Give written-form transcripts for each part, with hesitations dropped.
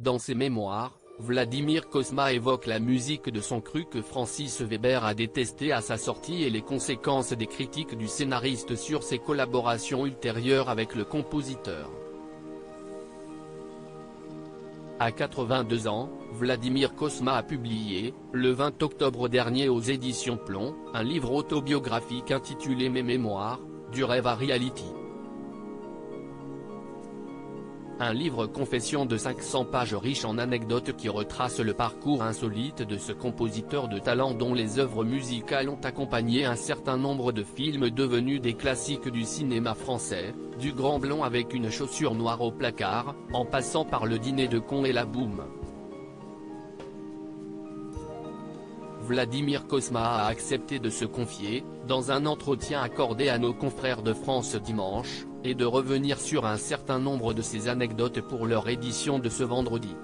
Dans ses mémoires, Vladimir Cosma évoque la musique de son cru que Francis Weber a détesté à sa sortie et les conséquences des critiques du scénariste sur ses collaborations ultérieures avec le compositeur. À 82 ans, Vladimir Cosma a publié, le 20 octobre dernier aux éditions Plomb, un livre autobiographique intitulé Mes mémoires, du rêve à reality. Un livre confession de 500 pages riche en anecdotes qui retrace le parcours insolite de ce compositeur de talent dont les œuvres musicales ont accompagné un certain nombre de films devenus des classiques du cinéma français, du Grand Blond avec une chaussure noire au placard, en passant par Le Dîner de cons et La Boum. Vladimir Cosma a accepté de se confier, dans un entretien accordé à nos confrères de France Dimanche, et de revenir sur un certain nombre de ses anecdotes pour leur édition de ce vendredi.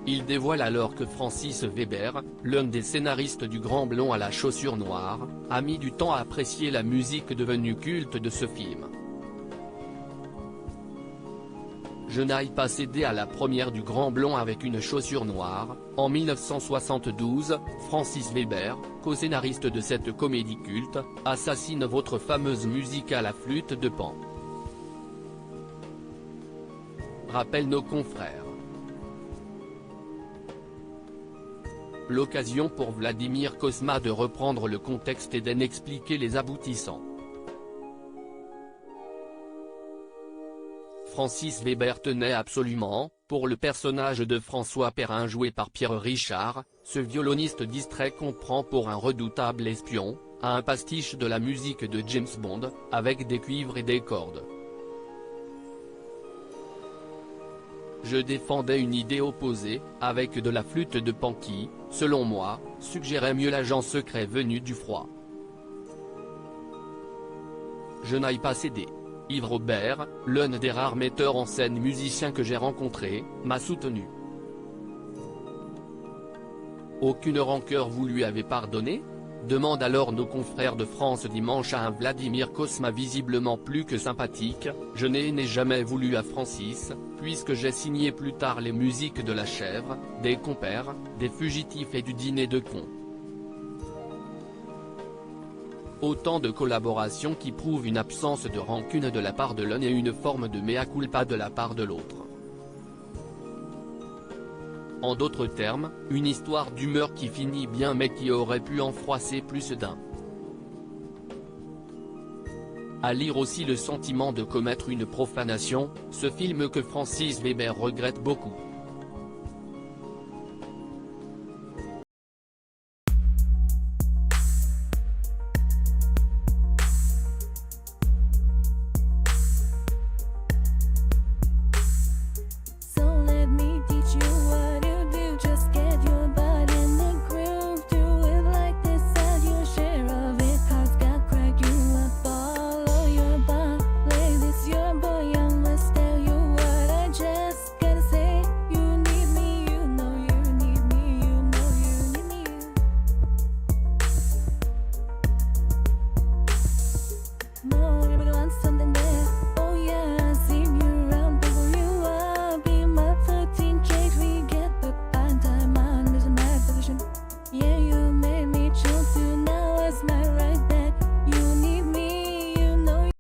Il dévoile alors que Francis Weber, l'un des scénaristes du Grand Blond à la chaussure noire, a mis du temps à apprécier la musique devenue culte de ce film. Je n'aille pas céder à la première du Grand Blond avec une chaussure noire. En 1972, Francis Weber, co-scénariste de cette comédie culte, assassine votre fameuse musique à la flûte de Pan. Rappellent nos confrères. L'occasion pour Vladimir Cosma de reprendre le contexte et d'en expliquer les aboutissants. Francis Weber tenait absolument, pour le personnage de François Perrin joué par Pierre Richard, ce violoniste distrait qu'on prend pour un redoutable espion, à un pastiche de la musique de James Bond, avec des cuivres et des cordes. Je défendais une idée opposée, avec de la flûte de Pan qui, selon moi, suggérait mieux l'agent secret venu du froid. Je n'aille pas céder. Yves Robert, l'un des rares metteurs en scène musiciens que j'ai rencontré, m'a soutenu. Aucune rancœur vous lui avez pardonné ? Demande alors nos confrères de France Dimanche à un Vladimir Cosma visiblement plus que sympathique. Je n'ai jamais voulu à Francis, puisque j'ai signé plus tard les musiques de La Chèvre, des Compères, des Fugitifs et du Dîner de cons. Autant de collaborations qui prouvent une absence de rancune de la part de l'un et une forme de mea culpa de la part de l'autre. En d'autres termes, une histoire d'humeur qui finit bien mais qui aurait pu en froisser plus d'un. À lire aussi Le sentiment de commettre une profanation, ce film que Francis Weber regrette beaucoup.